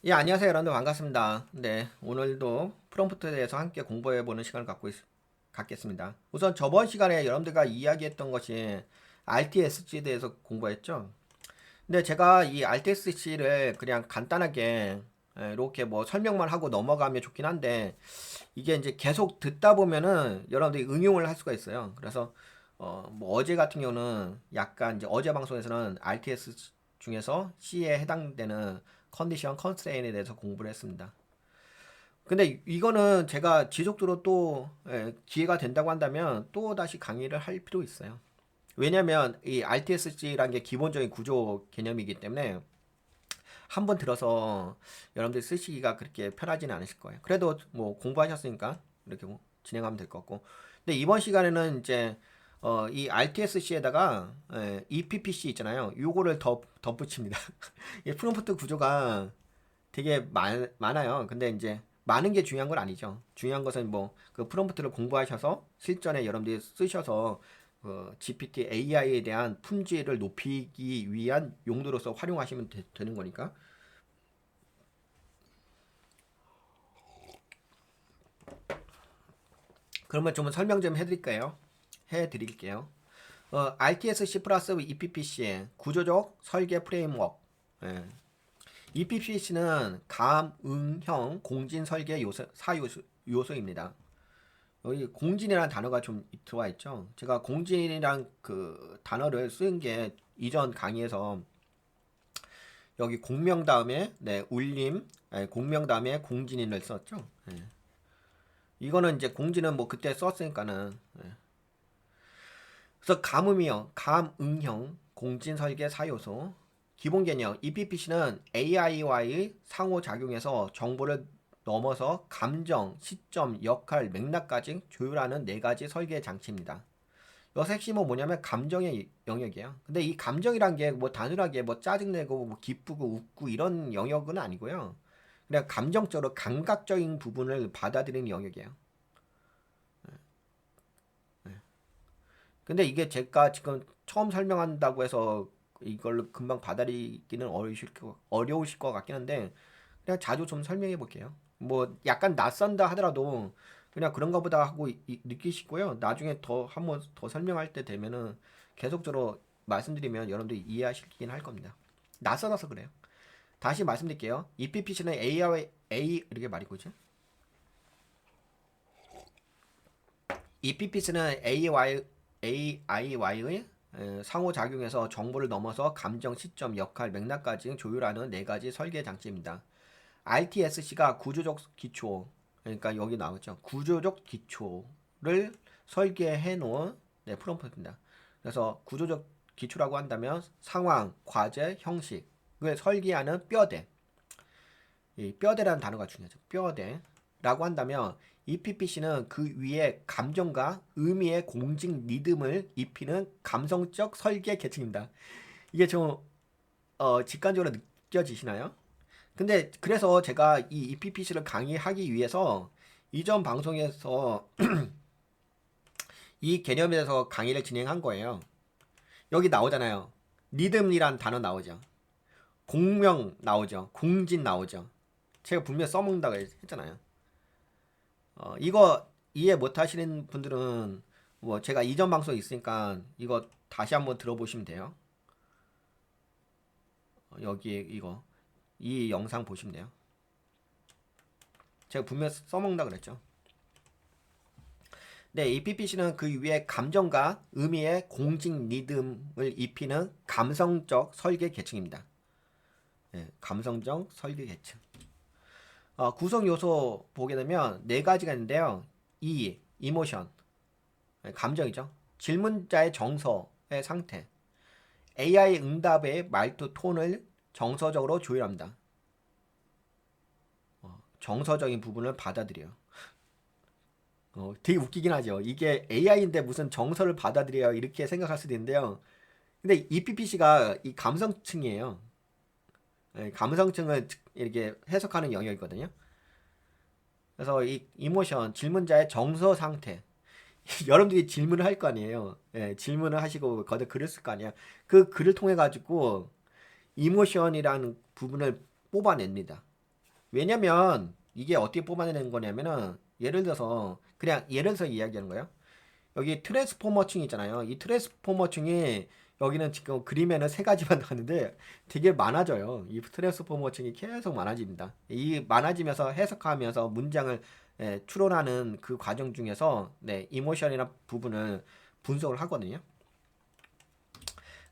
예, 안녕하세요. 여러분들 반갑습니다. 네, 오늘도 프롬프트에 대해서 함께 공부해보는 시간을 갖겠습니다. 우선 저번 시간에 여러분들과 이야기했던 것이 RTSC에 대해서 공부했죠. 근데 제가 이 RTSC를 그냥 간단하게 이렇게 뭐 설명만 하고 넘어가면 좋긴 한데 이게 이제 계속 듣다 보면은 여러분들이 응용을 할 수가 있어요. 그래서 뭐 어제 같은 경우는 약간 이제 어제 방송에서는 RTS 중에서 C에 해당되는 컨디션 컨스트레인에 대해서 공부를 했습니다. 근데 이거는 제가 지속적으로 또 기회가 된다고 한다면 또 다시 강의를 할 필요 있어요. 왜냐면 이 RTSC라는 게 기본적인 구조 개념이기 때문에 한 번 들어서 여러분들 쓰시기가 그렇게 편하지는 않으실 거예요. 그래도 뭐 공부하셨으니까 이렇게 뭐 진행하면 될 것 같고. 근데 이번 시간에는 이제 이 RTSC에다가 EPPC 있잖아요. 요거를 덧붙입니다. 이 프롬프트 구조가 되게 많아요. 근데 이제 많은 게 중요한 건 아니죠. 중요한 것은 뭐 그 프롬프트를 공부하셔서 실전에 여러분들이 쓰셔서 GPT AI에 대한 품질을 높이기 위한 용도로서 활용하시면 되는 거니까. 그러면 좀 설명 좀 해드릴까요? 해드릴게요. RTSC 플러스 EPPC의 구조적 설계 프레임워크. 예. EPPC는 감응형 공진 설계 요소입니다. 여기 공진이라는 단어가 좀 들어와 있죠. 제가 공진이란 그 단어를 쓴 게 이전 강의에서 여기 공명 다음에 울림, 공명 다음에 공진인을 썼죠. 예. 이거는 이제 공진은 뭐 그때 썼으니까는 그래서 감음이요. 감응형 공진 설계 사요소. 기본 개념 EPPC는 AI와의 상호작용에서 정보를 넘어서 감정, 시점, 역할, 맥락까지 조율하는 네 가지 설계 장치입니다. 여기서 핵심은 뭐냐면 감정의 영역이에요. 근데 이 감정이란 게 뭐 단순하게 뭐 짜증내고 뭐 기쁘고 웃고 이런 영역은 아니고요. 그냥 감정적으로 감각적인 부분을 받아들이는 영역이에요. 근데 이게 제가 지금 처음 설명한다고 해서 이걸 금방 받아들이기는 어려우실 것 같긴 한데 그냥 자주 좀 설명해 볼게요. 뭐 약간 낯선다 하더라도 그냥 그런가 보다 하고 느끼시고요. 나중에 더 한번 더 설명할 때 되면은 계속적으로 말씀드리면 여러분들이 이해하시긴 할 겁니다. 낯설어서 그래요. 다시 말씀드릴게요. EPPC는 이렇게 말이고죠. EPPC는 AI와의 상호작용에서 정보를 넘어서 감정, 시점, 역할, 맥락까지 조율하는 네 가지 설계 장치입니다. RTSC가 구조적 기초, 그러니까 여기 나오죠. 구조적 기초를 설계해 놓은 프롬프트입니다. 그래서 구조적 기초라고 한다면 상황, 과제, 형식을 설계하는 뼈대. 이 뼈대라는 단어가 중요하죠. 뼈대라고 한다면 EPPC는 그 위에 감정과 의미의 공직 리듬을 입히는 감성적 설계 계층입니다. 이게 좀 직관적으로 느껴지시나요? 근데 그래서 제가 이 EPPC를 강의하기 위해서 이전 방송에서 이 개념에 대해서 강의를 진행한 거예요. 여기 나오잖아요. 리듬이란 단어 나오죠. 공명 나오죠. 공진 나오죠. 제가 분명 써먹는다고 했잖아요. 이거 이해 못 하시는 분들은 뭐 제가 이전 방송에 있으니까 이거 다시 한번 들어보시면 돼요. 여기 이거 이 영상 보시면 돼요. 제가 분명 써먹는다 그랬죠. 네, EPPC는 그 위에 감정과 의미의 공직 리듬을 입히는 감성적 설계 계층입니다. 네, 감성적 설계 계층. 구성 요소 보게 되면 네 가지가 있는데요. 이모션, 감정이죠. 질문자의 정서의 상태, AI 응답의 말투 톤을 정서적으로 조율합니다. 정서적인 부분을 받아들여요. 되게 웃기긴 하죠. 이게 AI인데 무슨 정서를 받아들여요. 이렇게 생각할 수도 있는데요. 근데 EPPC가 이 감성층이에요. 감성층을 이렇게 해석하는 영역이거든요. 그래서 이 이모션, 질문자의 정서 상태. 여러분들이 질문을 할 거 아니에요. 질문을 하시고 거기다 글을 쓸 거 아니에요. 그 글을 통해 가지고 이모션이라는 부분을 뽑아냅니다. 왜냐면 이게 어떻게 뽑아내는 거냐면은 예를 들어서 그냥 예를 들어서 이야기하는 거예요. 여기 트랜스포머층이 있잖아요. 이 트랜스포머층이 여기는 지금 그림에는 세 가지만 나왔는데 되게 많아져요. 이 트랜스포머층이 계속 많아집니다. 이 많아지면서 해석하면서 문장을 추론하는 그 과정 중에서 이모션이나 부분을 분석을 하거든요.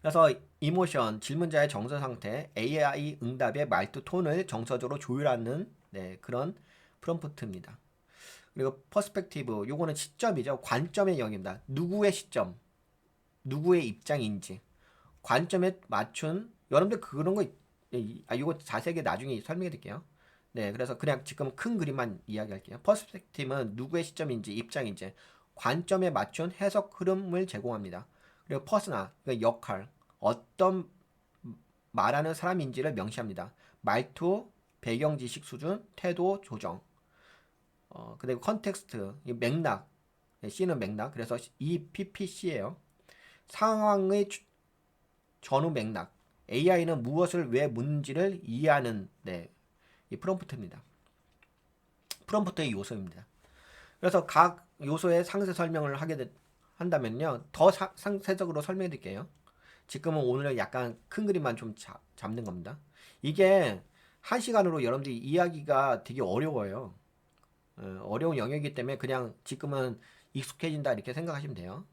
그래서 이모션, 질문자의 정서 상태, AI 응답의 말투 톤을 정서적으로 조율하는 그런 프롬프트입니다. 그리고 퍼스펙티브, 요거는 시점이죠. 관점의 영역입니다. 누구의 시점, 누구의 입장인지 관점에 맞춘 여러분들 그런 거 이거 자세하게 나중에 설명해 드릴게요. 네, 그래서 그냥 지금 큰 그림만 이야기할게요. 퍼스펙티브는 누구의 시점인지 입장인지 관점에 맞춘 해석 흐름을 제공합니다. 그리고 퍼스나 그러니까 역할 어떤 말하는 사람인지를 명시합니다. 말투, 배경 지식 수준, 태도 조정. 그리고 컨텍스트, 맥락, C는 맥락. 그래서 이 PPC예요. 상황의 전후 맥락. AI는 무엇을 왜 묻는지를 이해하는 이 프롬프트입니다. 프롬프트의 요소입니다. 그래서 각 요소의 상세 설명을 한다면요. 더 상세적으로 설명해 드릴게요. 지금은 오늘 약간 큰 그림만 좀 잡는 겁니다. 이게 한 시간으로 여러분들이 이야기가 되게 어려워요. 어려운 영역이기 때문에 그냥 지금은 익숙해진다 이렇게 생각하시면 돼요.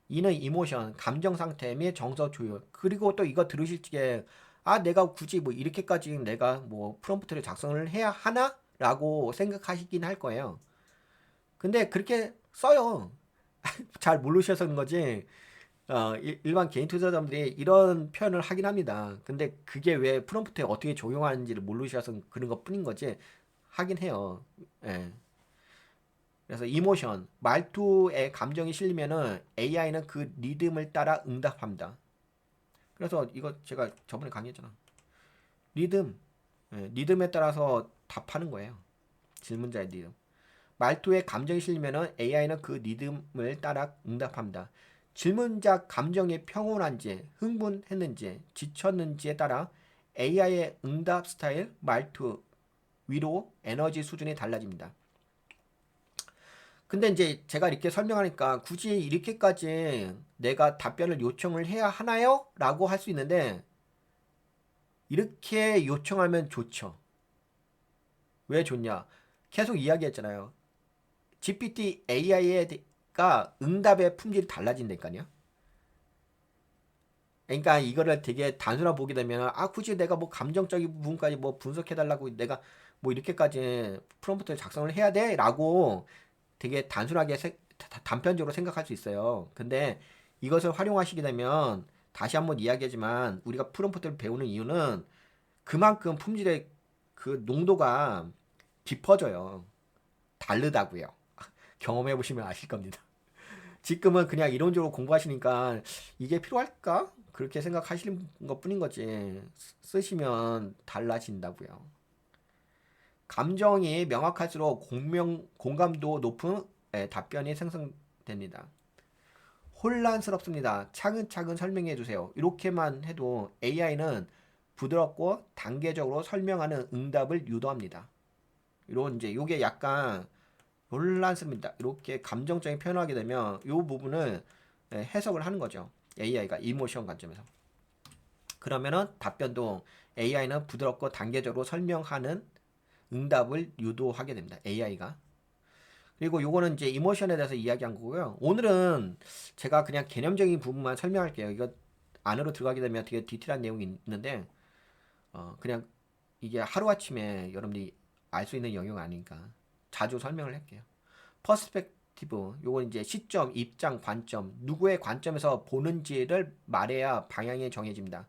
이는 이모션, 감정 상태 및 정서 조율. 그리고 또 이거 들으실 적에 내가 굳이 뭐 이렇게까지 내가 뭐 프롬프트를 작성을 해야 하나? 라고 생각하시긴 할 거예요. 근데 그렇게 써요. 잘 모르셔서 그런 거지. 일반 개인 투자자분들이 이런 표현을 하긴 합니다. 근데 그게 왜 프롬프트에 어떻게 적용하는지를 모르셔서 그런 것 뿐인 거지. 하긴 해요. 예. 그래서 이모션, 말투에 감정이 실리면은 AI는 그 리듬을 따라 응답합니다. 그래서 이거 제가 저번에 강의했잖아. 리듬, 리듬에 따라서 답하는 거예요. 질문자의 리듬. 말투에 감정이 실리면은 AI는 그 리듬을 따라 응답합니다. 질문자 감정이 평온한지, 흥분했는지, 지쳤는지에 따라 AI의 응답 스타일, 말투, 위로, 에너지 수준이 달라집니다. 근데 이제 제가 이렇게 설명하니까 굳이 이렇게까지 내가 답변을 요청을 해야 하나요? 라고 할 수 있는데 이렇게 요청하면 좋죠. 왜 좋냐? 계속 이야기했잖아요. GPT AI가 응답의 품질이 달라진다니까요. 그러니까 이거를 되게 단순하게 보게 되면 굳이 내가 뭐 감정적인 부분까지 뭐 분석해달라고 내가 뭐 이렇게까지 프롬프트를 작성을 해야 돼? 라고 되게 단순하게 단편적으로 생각할 수 있어요. 근데 이것을 활용하시게 되면 다시 한번 이야기하지만 우리가 프롬프트를 배우는 이유는 그만큼 품질의 그 농도가 깊어져요. 다르다고요. 경험해 보시면 아실 겁니다. 지금은 그냥 이론적으로 공부하시니까 이게 필요할까? 그렇게 생각하시는 것 뿐인 거지. 쓰시면 달라진다고요. 감정이 명확할수록 공감도 높은 답변이 생성됩니다. 혼란스럽습니다. 차근차근 설명해 주세요. 이렇게만 해도 AI는 부드럽고 단계적으로 설명하는 응답을 유도합니다. 이런 이제 요게 약간 혼란스럽습니다. 이렇게 감정적인 표현하게 되면 이 부분을 해석을 하는 거죠. AI가 이모션 관점에서. 그러면은 답변도 AI는 부드럽고 단계적으로 설명하는 응답을 유도하게 됩니다. AI가. 그리고 요거는 이제 이모션에 대해서 이야기한 거고요. 오늘은 제가 그냥 개념적인 부분만 설명할게요. 이거 안으로 들어가게 되면 되게 디테일한 내용이 있는데 그냥 이게 하루아침에 여러분들이 알 수 있는 영역 아니니까 자주 설명을 할게요. 퍼스펙티브 요건 이제 시점, 입장, 관점 누구의 관점에서 보는지를 말해야 방향이 정해집니다.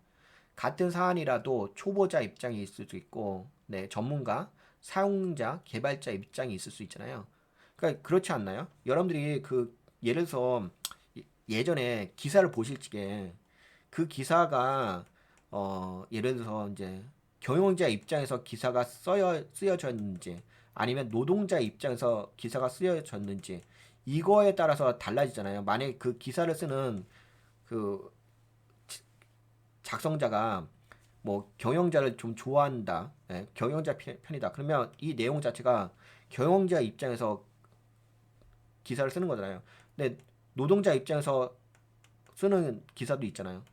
같은 사안이라도 초보자 입장이 있을 수 있고 전문가, 사용자, 개발자 입장이 있을 수 있잖아요. 그러니까 그렇지 않나요? 여러분들이 그 예를 들어서 예전에 기사를 보실 적에 그 기사가 예를 들어서 이제 경영자 입장에서 기사가 쓰여졌는지 아니면 노동자 입장에서 기사가 쓰여졌는지 이거에 따라서 달라지잖아요. 만약에 그 기사를 쓰는 그 작성자가 뭐 경영자를 좀 좋아한다. 경영자 편이다. 그러면 이 내용 자체가 경영자 입장에서 기사를 쓰는 거잖아요. 근데 노동자 입장에서 쓰는 기사도 있잖아요.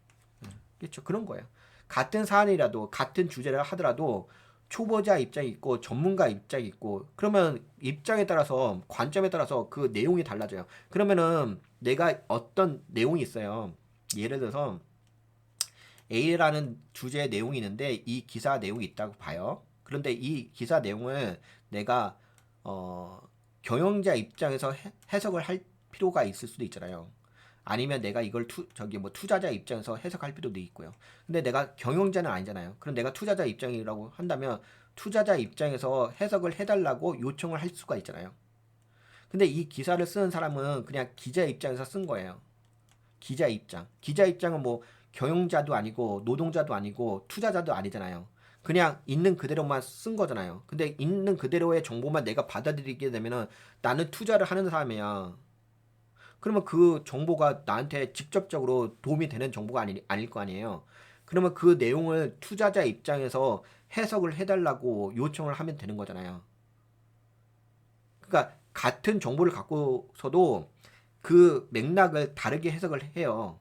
그렇죠. 그런 거예요. 같은 사안이라도 같은 주제를 하더라도 초보자 입장이 있고 전문가 입장이 있고 그러면 입장에 따라서 관점에 따라서 그 내용이 달라져요. 그러면은 내가 어떤 내용이 있어요. 예를 들어서 A라는 주제의 내용이 있는데 이 기사 내용이 있다고 봐요. 그런데 이 기사 내용을 내가 경영자 입장에서 해석을 할 필요가 있을 수도 있잖아요. 아니면 내가 이걸 투자자 입장에서 해석할 필요도 있고요. 근데 내가 경영자는 아니잖아요. 그럼 내가 투자자 입장이라고 한다면 투자자 입장에서 해석을 해달라고 요청을 할 수가 있잖아요. 근데 이 기사를 쓰는 사람은 그냥 기자 입장에서 쓴 거예요. 기자 입장. 기자 입장은 뭐 경영자도 아니고 노동자도 아니고 투자자도 아니잖아요. 그냥 있는 그대로만 쓴 거잖아요. 근데 있는 그대로의 정보만 내가 받아들이게 되면은 나는 투자를 하는 사람이야. 그러면 그 정보가 나한테 직접적으로 도움이 되는 정보가 아닐 거 아니에요. 그러면 그 내용을 투자자 입장에서 해석을 해달라고 요청을 하면 되는 거잖아요. 그러니까 같은 정보를 갖고서도 그 맥락을 다르게 해석을 해요.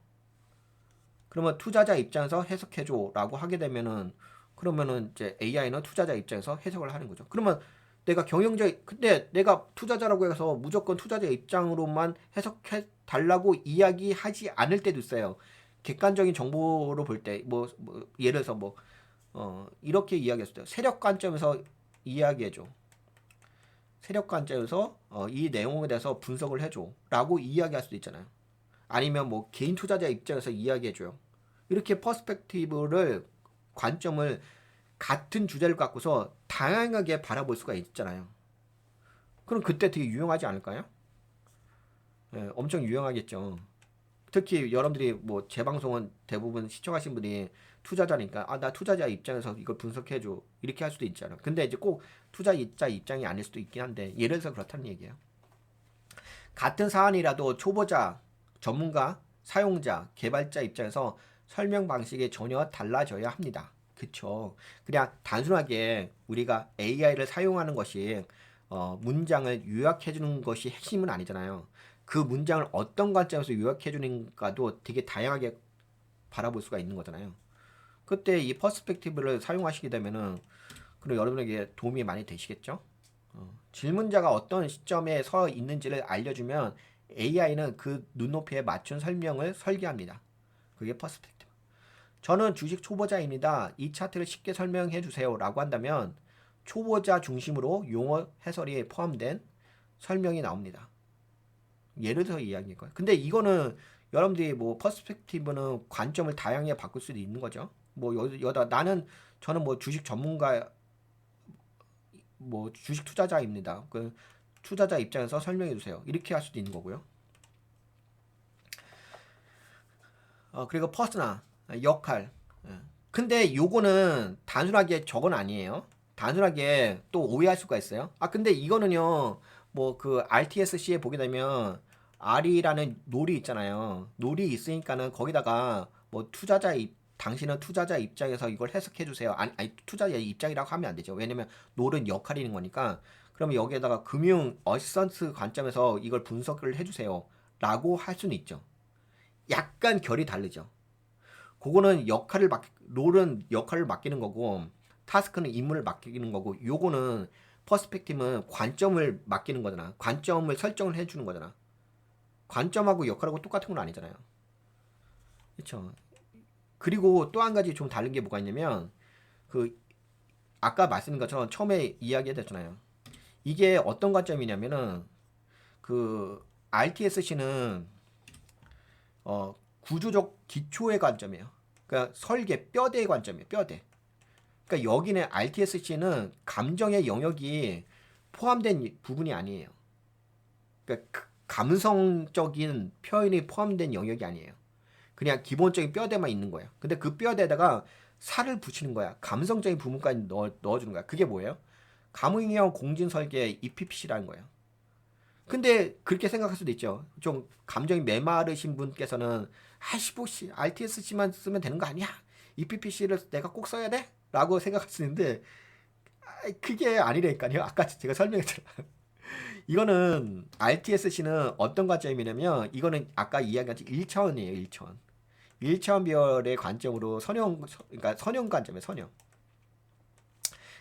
그러면 투자자 입장에서 해석해줘라고 하게 되면은 그러면은 이제 AI는 투자자 입장에서 해석을 하는 거죠. 그러면 내가 근데 내가 투자자라고 해서 무조건 투자자 입장으로만 해석해 달라고 이야기하지 않을 때도 있어요. 객관적인 정보로 볼 때, 예를 들어서 이렇게 이야기했을 때, 세력 관점에서 이야기해줘. 세력 관점에서 이 내용에 대해서 분석을 해줘. 라고 이야기할 수도 있잖아요. 아니면 개인 투자자 입장에서 이야기해줘요. 이렇게 관점을 같은 주제를 갖고서 다양하게 바라볼 수가 있잖아요. 그럼 그때 되게 유용하지 않을까요? 엄청 유용하겠죠. 특히 여러분들이 제 방송은 대부분 시청하신 분이 투자자니까 나 투자자 입장에서 이걸 분석해줘 이렇게 할 수도 있잖아요. 근데 이제 꼭 투자자 입장이 아닐 수도 있긴 한데 예를 들어서 그렇다는 얘기예요. 같은 사안이라도 초보자, 전문가, 사용자, 개발자 입장에서 설명 방식이 전혀 달라져야 합니다. 그쵸? 그냥 단순하게 우리가 AI를 사용하는 것이 문장을 요약해 주는 것이 핵심은 아니잖아요. 그 문장을 어떤 관점에서 요약해 주는가도 되게 다양하게 바라볼 수가 있는 거잖아요. 그때 이 퍼스펙티브를 사용하시게 되면은 그럼 여러분에게 도움이 많이 되시겠죠? 질문자가 어떤 시점에 서 있는지를 알려주면 AI는 그 눈높이에 맞춘 설명을 설계합니다. 그게 퍼스펙티브. 저는 주식 초보자입니다. 이 차트를 쉽게 설명해 주세요. 라고 한다면 초보자 중심으로 용어 해설이 포함된 설명이 나옵니다. 예를 들어 이야기일 거예요. 근데 이거는 여러분들이 퍼스펙티브는 관점을 다양하게 바꿀 수도 있는 거죠. 저는 주식 전문가, 주식 투자자입니다. 그 투자자 입장에서 설명해 주세요. 이렇게 할 수도 있는 거고요. 그리고 퍼스나 역할. 근데 요거는 단순하게 저건 아니에요. 단순하게 또 오해할 수가 있어요. 근데 이거는요. 그 RTSC에 보게 되면 R이라는 롤이 있잖아요. 롤이 있으니까는 거기다가 당신은 투자자 입장에서 이걸 해석해 주세요. 아니 투자자 입장이라고 하면 안 되죠. 왜냐면 롤은 역할이 있는 거니까. 그러면 여기에다가 금융 어시스턴트 관점에서 이걸 분석을 해 주세요. 라고 할 수는 있죠. 약간 결이 다르죠. 그거는 롤은 역할을 맡기는 거고 타스크는 임무를 맡기는 거고 요거는 퍼스펙티브는 관점을 맡기는 거잖아. 관점을 설정을 해주는 거잖아. 관점하고 역할하고 똑같은 건 아니잖아요. 그렇죠. 그리고 또 한 가지 좀 다른 게 뭐가 있냐면 그 아까 말씀드린 것처럼 처음에 이야기했잖아요. 이게 어떤 관점이냐면은 그 RTSC는 구조적 기초의 관점이에요. 그러니까 설계 뼈대의 관점이에요. 뼈대. 그러니까 여기는 RTSC는 감정의 영역이 포함된 부분이 아니에요. 그러니까 감성적인 표현이 포함된 영역이 아니에요. 그냥 기본적인 뼈대만 있는 거예요. 근데 그 뼈대에다가 살을 붙이는 거야. 감성적인 부분까지 넣어주는 거야. 그게 뭐예요? 가문형 공진 설계 EPPC라는 거예요. 근데 그렇게 생각할 수도 있죠. 좀 감정이 메마르신 분께서는 RTSC만 쓰면 되는 거 아니야? EPPC를 내가 꼭 써야 돼? 라고 생각할 수 있는데 그게 아니라니까요. 아까 제가 설명했잖아요. 이거는 RTSC는 어떤 관점이냐면 이거는 아까 이야기한 1차원이에요. 1차원. 1차원 비열의 관점으로 그러니까 선형 관점이에요. 선형.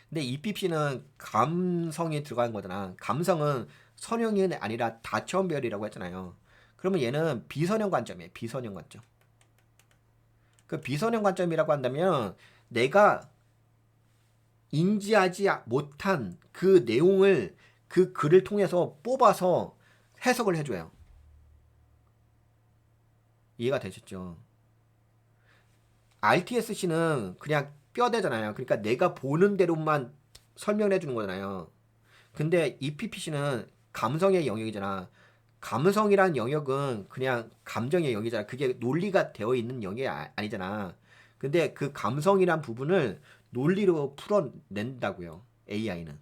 근데 EPP는 감성이 들어간 거잖아. 감성은 선형이 아니라 다차원 비열이라고 했잖아요. 그러면 얘는 비선형 관점이에요. 비선형 관점. 그 비선형 관점이라고 한다면 내가 인지하지 못한 그 내용을 그 글을 통해서 뽑아서 해석을 해줘요. 이해가 되셨죠? RTSC는 그냥 뼈대잖아요. 그러니까 내가 보는 대로만 설명해 주는 거잖아요. 근데 EPPC는 감성의 영역이잖아. 감성이란 영역은 그냥 감정의 영역이잖아. 그게 논리가 되어 있는 영역이 아니잖아. 근데 그 감성이란 부분을 논리로 풀어낸다고요. AI는.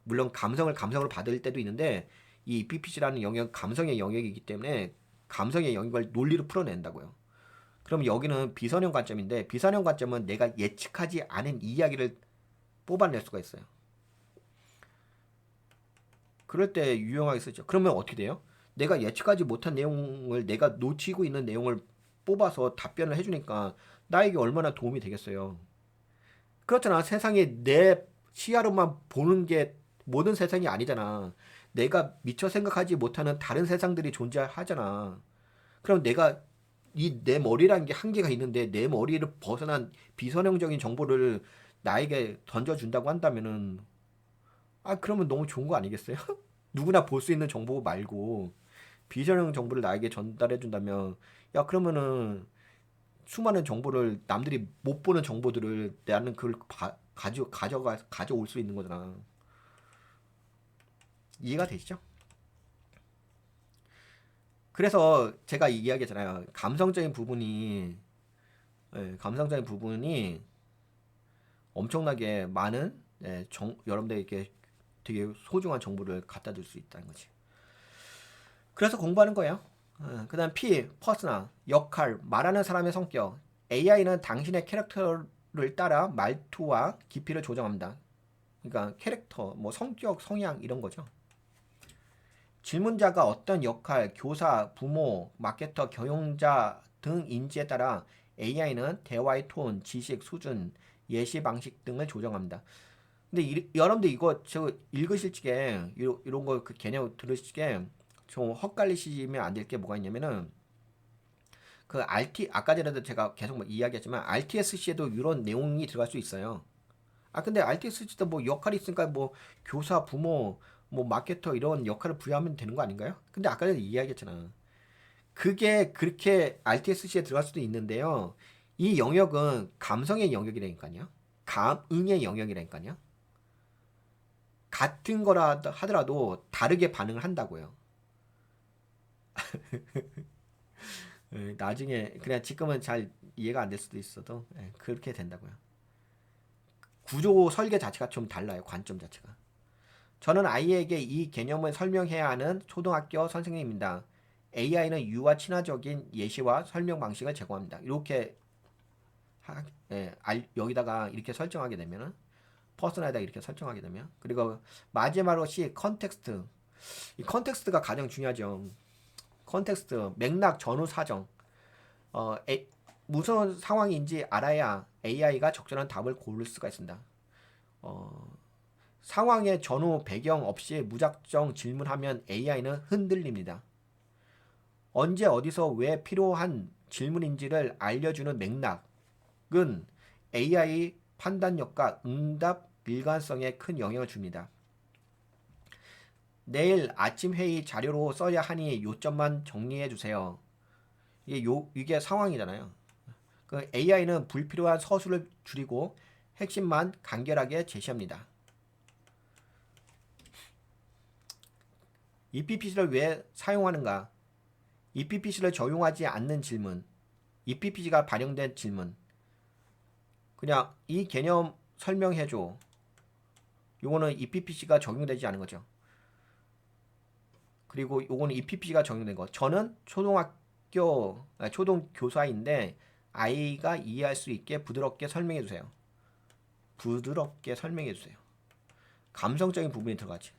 물론 감성으로 받을 때도 있는데 이 EPPC라는 영역 감성의 영역이기 때문에 감성의 영역을 논리로 풀어낸다고요. 그럼 여기는 비선형 관점인데 비선형 관점은 내가 예측하지 않은 이야기를 뽑아낼 수가 있어요. 그럴 때 유용하게 쓰죠. 그러면 어떻게 돼요? 내가 예측하지 못한 내용을 내가 놓치고 있는 내용을 뽑아서 답변을 해주니까 나에게 얼마나 도움이 되겠어요. 그렇잖아. 세상에 내 시야로만 보는 게 모든 세상이 아니잖아. 내가 미처 생각하지 못하는 다른 세상들이 존재하잖아. 그럼 내가 이 내 머리라는 게 한계가 있는데 내 머리를 벗어난 비선형적인 정보를 나에게 던져준다고 한다면은 그러면 너무 좋은 거 아니겠어요? 누구나 볼 수 있는 정보 말고 비전형 정보를 나에게 전달해 준다면 그러면은 수많은 정보를 남들이 못 보는 정보들을 나는 그걸 가져올 수 있는 거잖아. 이해가 되시죠? 그래서 제가 이야기했잖아요. 감성적인 부분이 엄청나게 많은 여러분들에게 되게 소중한 정보를 갖다 줄 수 있다는 거지. 그래서 공부하는 거예요. 그 다음 P, 퍼스나, 역할, 말하는 사람의 성격. AI는 당신의 캐릭터를 따라 말투와 깊이를 조정합니다. 그러니까 캐릭터, 뭐 성격, 성향 이런 거죠. 질문자가 어떤 역할, 교사, 부모, 마케터, 경영자 등 인지에 따라 AI는 대화의 톤, 지식, 수준, 예시 방식 등을 조정합니다. 근데 여러분들 이거 저 읽으실 적에 이런 거 그 개념 들으실 적에 좀 헛갈리시면 안 될 게 뭐가 있냐면은 그 아까 전에도 제가 계속 이야기했지만 RTSC에도 이런 내용이 들어갈 수 있어요. 근데 RTSC도 뭐 역할이 있으니까 뭐 교사, 부모, 뭐 마케터 이런 역할을 부여하면 되는 거 아닌가요? 근데 아까 전에 이야기했잖아. 그게 그렇게 RTSC에 들어갈 수도 있는데요. 이 영역은 감성의 영역이라니까요. 감응의 영역이라니까요. 같은 거라 하더라도 다르게 반응을 한다고요. 나중에 그냥 지금은 잘 이해가 안 될 수도 있어도 그렇게 된다고요. 구조 설계 자체가 좀 달라요. 관점 자체가. 저는 아이에게 이 개념을 설명해야 하는 초등학교 선생님입니다. AI는 유와 친화적인 예시와 설명 방식을 제공합니다. 이렇게 여기다가 이렇게 설정하게 되면은 퍼스널에다 이렇게 설정하게 되면 그리고 마지막으로 C 컨텍스트. 이 컨텍스트가 가장 중요하죠. 컨텍스트 맥락 전후 사정. 무슨 상황인지 알아야 AI가 적절한 답을 고를 수가 있습니다. 상황의 전후 배경 없이 무작정 질문하면 AI는 흔들립니다. 언제 어디서 왜 필요한 질문인지를 알려주는 맥락은 AI 판단력과 응답 일관성에 큰 영향을 줍니다. 내일 아침 회의 자료로 써야 하니 요점만 정리해 주세요. 이게 상황이잖아요. 그 AI는 불필요한 서술을 줄이고 핵심만 간결하게 제시합니다. EPPC를 왜 사용하는가? EPPC를 적용하지 않는 질문, EPPC가 반영된 질문. 그냥 이 개념 설명해줘. 요거는 EPPC가 적용되지 않은 거죠. 그리고 요거는 EPPC가 적용된 거. 저는 초등 교사인데 아이가 이해할 수 있게 부드럽게 설명해 주세요. 부드럽게 설명해 주세요. 감성적인 부분이 들어가지.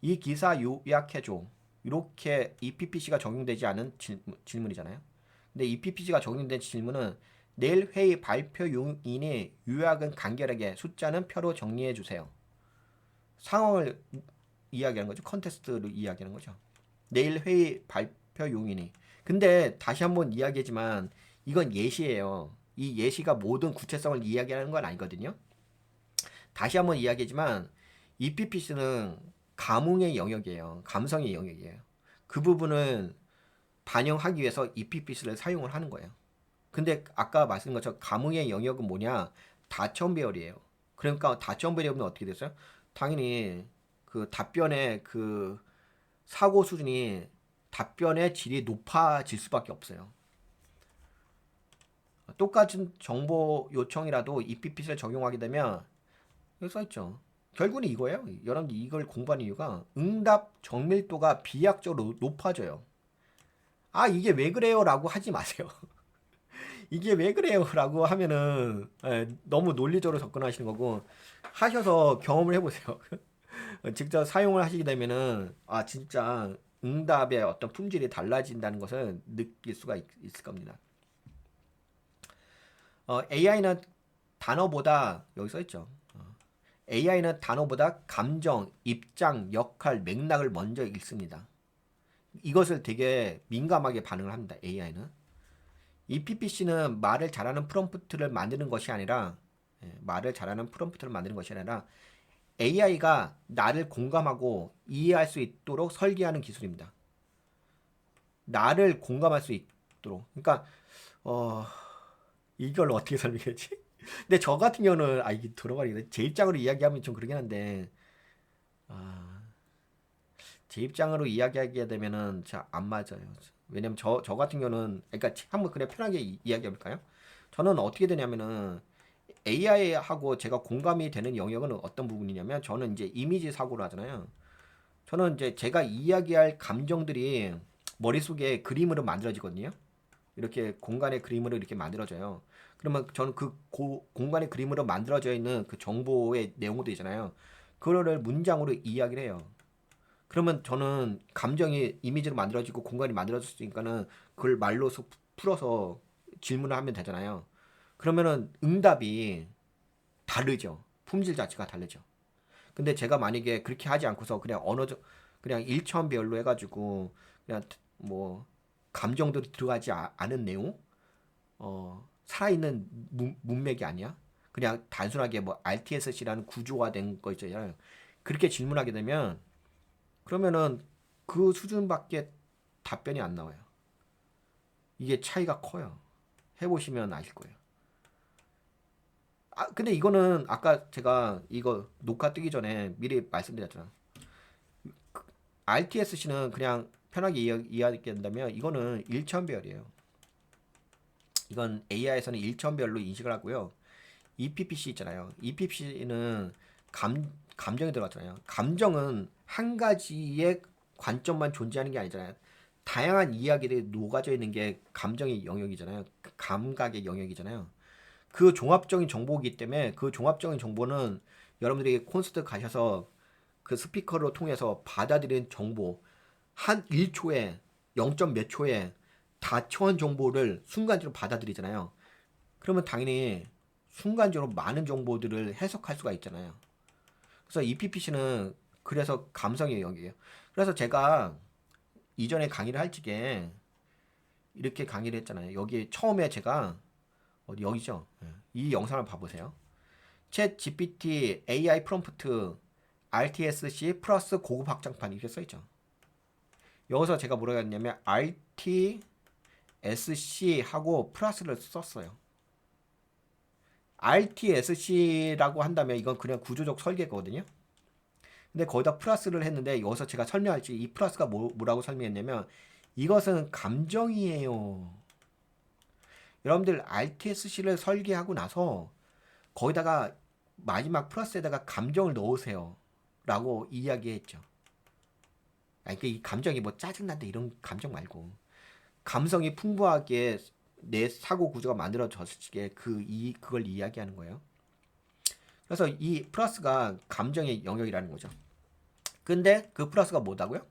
이 기사 요약해줘. 이렇게 EPPC가 적용되지 않은 질문이잖아요. 근데 EPPC가 적용된 질문은 내일 회의 발표 요인이 요약은 간결하게 숫자는 표로 정리해 주세요. 상황을 이야기하는 거죠. 컨텍스트를 이야기하는 거죠. 내일 회의 발표 용인이. 근데 다시 한번 이야기하지만 이건 예시예요. 이 예시가 모든 구체성을 이야기하는 건 아니거든요. 다시 한번 이야기하지만 EPPC는 감흥의 영역이에요. 감성의 영역이에요. 그 부분은 반영하기 위해서 EPPC를 사용을 하는 거예요. 근데 아까 말씀드린 것처럼 감흥의 영역은 뭐냐? 다천 배열이에요. 그러니까 다천 배열이면 어떻게 됐어요? 당연히 그 답변의 그 사고 수준이 답변의 질이 높아질 수밖에 없어요. 똑같은 정보 요청이라도 EPPC를 적용하게 되면 여기 써있죠. 결국은 이거예요. 여러분들 이걸 공부하는 이유가 응답 정밀도가 비약적으로 높아져요. 아 이게 왜 그래요? 라고 하지 마세요. 이게 왜 그래요? 라고 하면은 너무 논리적으로 접근하시는 거고 하셔서 경험을 해보세요. 직접 사용을 하시게 되면은 아 진짜 응답의 어떤 품질이 달라진다는 것을 느낄 수가 있을 겁니다. AI는 단어보다 여기 써 있죠. AI는 단어보다 감정, 입장, 역할, 맥락을 먼저 읽습니다. 이것을 되게 민감하게 반응을 합니다. AI는. 이 PPC는 말을 잘하는 프롬프트를 만드는 것이 아니라 말을 잘하는 프롬프트를 만드는 것이 아니라 AI가 나를 공감하고 이해할 수 있도록 설계하는 기술입니다. 나를 공감할 수 있도록. 그러니까 이걸 어떻게 설명했지? 근데 저 같은 경우는 이게 들어가리겠네. 제 입장으로 이야기하면 좀 그러긴 한데 아, 제 입장으로 이야기하게 되면은 잘 안 맞아요. 왜냐면 저 같은 경우는 그러니까 한번 그냥 편하게 이야기해 볼까요? 저는 어떻게 되냐면은 AI하고 제가 공감이 되는 영역은 어떤 부분이냐면 저는 이제 이미지 사고를 하잖아요. 저는 이제 제가 이야기할 감정들이 머릿속에 그림으로 만들어지거든요. 이렇게 공간의 그림으로 이렇게 만들어져요. 그러면 저는 그 공간의 그림으로 만들어져 있는 그 정보의 내용도 있잖아요. 그거를 문장으로 이야기를 해요. 그러면 저는 감정이 이미지로 만들어지고 공간이 만들어졌으니까는 그걸 말로서 풀어서 질문을 하면 되잖아요. 그러면은 응답이 다르죠. 품질 자체가 다르죠. 근데 제가 만약에 그렇게 하지 않고서 그냥 그냥 일차원별로 해가지고 그냥 뭐 감정들이 들어가지 않은 내용, 살아있는 문맥이 아니야. 그냥 단순하게 뭐 RTSC라는 구조화 된 거 있잖아요. 그렇게 질문하게 되면 그러면은 그 수준밖에 답변이 안 나와요. 이게 차이가 커요. 해보시면 아실 거예요. 근데 이거는 아까 제가 이거 녹화 뜨기 전에 미리 말씀드렸잖아. RTSC는 그냥 편하게 이해하겠다면 이거는 일천별이에요. 이건 AI에서는 일천별로 인식을 하고요. EPPC 있잖아요. EPPC는 감정이 들어갔잖아요. 감정은 한 가지의 관점만 존재하는 게 아니잖아요. 다양한 이야기들이 녹아져 있는 게 감정의 영역이잖아요. 감각의 영역이잖아요. 그 종합적인 정보이기 때문에 그 종합적인 정보는 여러분들이 콘서트 가셔서 그 스피커를 통해서 받아들인 정보 한 1초에 0. 몇 초에 다초한 정보를 순간적으로 받아들이잖아요. 그러면 당연히 순간적으로 많은 정보들을 해석할 수가 있잖아요. 그래서 EPPC는 그래서 감성의 영역이에요. 그래서 제가 이전에 강의를 할 적에 이렇게 강의를 했잖아요. 여기 처음에 제가 어디 여기죠. 이 영상을 봐보세요. 챗 GPT AI 프롬프트 RTSC 플러스 고급 확장판 이렇게 써있죠. 여기서 제가 뭐라고 했냐면 RTSC 하고 플러스를 썼어요. RTSC라고 한다면 이건 그냥 구조적 설계거든요. 근데 거기다 플러스를 했는데 여기서 제가 설명할지 이 플러스가 뭐라고 설명했냐면 이것은 감정이에요. 여러분들 RTSC를 설계하고 나서 거기다가 마지막 플러스에다가 감정을 넣으세요. 라고 이야기했죠. 그러니까 이 감정이 뭐 짜증난다 이런 감정 말고 감성이 풍부하게 내 사고 구조가 만들어졌을 때 그걸 이야기하는 거예요. 그래서 이 플러스가 감정의 영역이라는 거죠. 근데 그 플러스가 뭐다고요?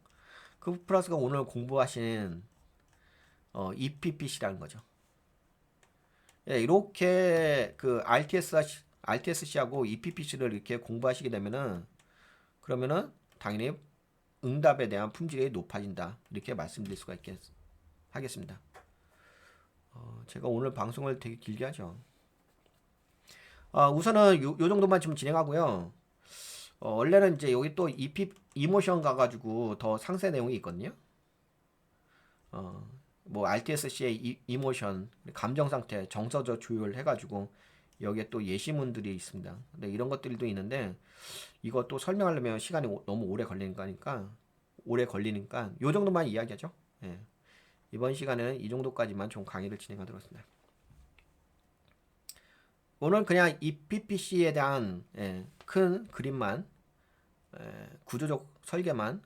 그 플러스가 오늘 공부하신 EPPC라는 거죠. 예, 이렇게 그 RTSC하고 EPPC를 이렇게 공부하시게 되면은 그러면은 당연히 응답에 대한 품질이 높아진다. 이렇게 말씀드릴 수가 하겠습니다. 제가 오늘 방송을 되게 길게 하죠. 우선은 요 정도만 좀 진행하고요. 원래는 이제 여기 또 이모션 가가지고 더 상세 내용이 있거든요. 뭐 RTSC의 이모션, 감정 상태, 정서적 조율 해가지고 여기에 또 예시문들이 있습니다. 근데 이런 것들도 있는데 이것도 설명하려면 시간이 너무 오래 걸리니까 요 정도만 이야기하죠. 예. 이번 시간에는 이 정도까지만 좀 강의를 진행하도록 하겠습니다. 오늘 그냥 이 PPC에 대한 큰 그림만 구조적 설계만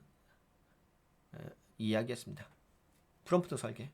이야기했습니다. 프롬프트 설계.